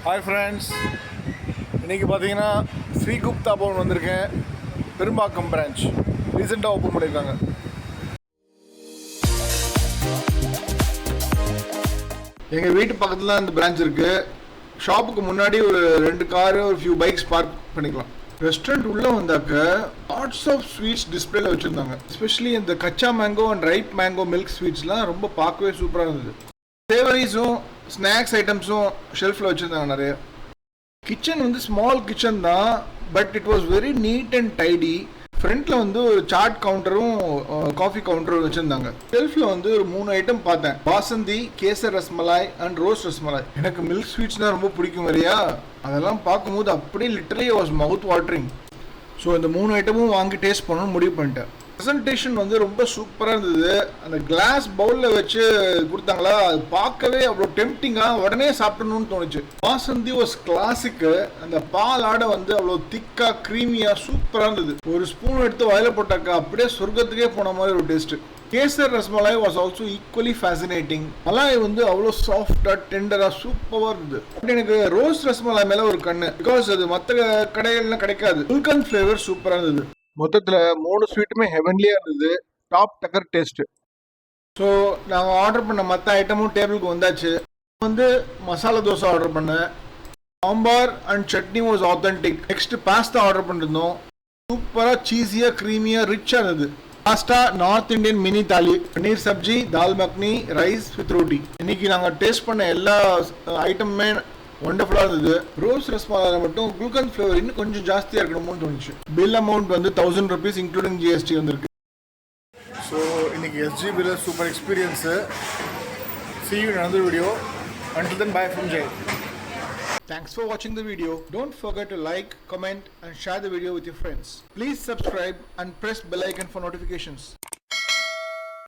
Hi friends, இன்றைக்கி பார்த்தீங்கன்னா ஸ்ரீகுப்தா பவன் வந்திருக்கேன். பெரும்பாக்கம் பிரான்ச் ரீசெண்டாக ஓப்பன் பண்ணியிருக்காங்க. எங்கள் வீட்டு பக்கத்தில் அந்த பிரான்ச் இருக்குது. ஷாப்புக்கு முன்னாடி ஒரு 2 காரு, ஒரு ஃபியூ பைக்ஸ் பார்க் பண்ணிக்கலாம். ரெஸ்டாரண்ட் உள்ளே வந்தாக்க லாட்ஸ் ஆஃப் ஸ்வீட்ஸ் டிஸ்பிளேல வச்சுருந்தாங்க. எஸ்பெஷலி இந்த கச்சா mango and ripe mango milk ஸ்வீட்ஸ்லாம் ரொம்ப பார்க்கவே சூப்பராக இருந்தது. சேவரிஸும் ஸ்நாக்ஸ் ஐட்டம்ஸும் ஷெல்ஃபில் வச்சுருந்தாங்க நிறைய. கிச்சன் வந்து ஸ்மால் கிச்சன் தான், but it was very neat and tidy. ஃப்ரண்ட்டில் வந்து ஒரு சாட் கவுண்டரும் காஃபி கவுண்டரும் வச்சுருந்தாங்க. ஷெல்ஃபில் வந்து ஒரு 3 ஐட்டம் பார்த்தேன். Basundi, kesar rasmalai and rose rasmalai. எனக்கு மில்க் ஸ்வீட்ஸ் தான் ரொம்ப பிடிக்கும் வரையா. அதெல்லாம் பார்க்கும்போது அப்படியே literally was mouth watering. So இந்த 3 ஐட்டமும் வாங்கி டேஸ்ட் பண்ணணும்னு முடிவு பண்ணிட்டேன். ப்ரெசன்டேஷன் வந்து ரொம்ப சூப்பராக இருந்தது. அந்த கிளாஸ் பவுலில் வச்சு கொடுத்தாங்களா, அது பார்க்கவே அவ்வளோ டெம்ப்டிங்காக உடனே சாப்பிடணும்னு தோணுச்சு. பாசந்தி வாஸ் கிளாசிக்கு. அந்த பால் ஆடை வந்து அவ்வளோ திக்காக க்ரீமியாக சூப்பராக இருந்தது. ஒரு ஸ்பூன் எடுத்து வாயில போட்டாக்கா அப்படியே சொர்க்கத்துக்கே போன மாதிரி ஒரு taste. Kesar rasmalai was also equally fascinating. Malai வந்து அவ்வளோ சாஃப்டாக டெண்டராக சூப்பராக இருந்தது. பட் எனக்கு ரோஸ் ரஸ்மலாய் மேலே ஒரு கண்ணு, பிகாஸ் அது மற்ற கடைகள்லாம் கிடைக்காது. குல்கந்த் ஃப்ளேவர் சூப்பராக இருந்தது. மொத்தத்தில் 3 ஸ்வீட்டுமே ஹெவன்லியாக இருந்தது. டாப் டக்கர் டேஸ்ட்டு. ஸோ நாங்கள் ஆர்டர் பண்ண மற்ற ஐட்டமும் டேபிளுக்கு வந்தாச்சு. வந்து மசாலா தோசை ஆர்டர் பண்ணேன். Sambar and chutney was authentic. Next pasta order பண்ணிருந்தோம். சூப்பராக சீஸியாக க்ரீமியாக ரிச்சாக இருந்தது. பாஸ்தா நார்த் இந்தியன் மினி தாலி, பன்னீர் சப்ஜி, தால் மக்னி, ரைஸ் வித் ரோட்டி. இன்னைக்கு நாங்கள் டேஸ்ட் பண்ண எல்லா ஐட்டமுமே ஒண்டர்ஃபுல்லாக இருந்தது. ரோஸ் ரஸ்மலாயில் மட்டும் குல்கந்த் ஃப்ளேவர் இன்னும் கொஞ்சம் ஜாஸ்தியாக இருக்கணும்னு தோணுச்சு. பில் அமௌண்ட் வந்து 1000 rupees இன்க்ளூடிங் ஜிஎஸ்டி வந்திருக்கு. ஸோ இன்னைக்கு SGBயில் super experience. See you in another video. Until then, bye from Jay. Thanks for watching the video. Don't forget to like, comment and share the video with your friends. Please subscribe and press bell icon for notifications.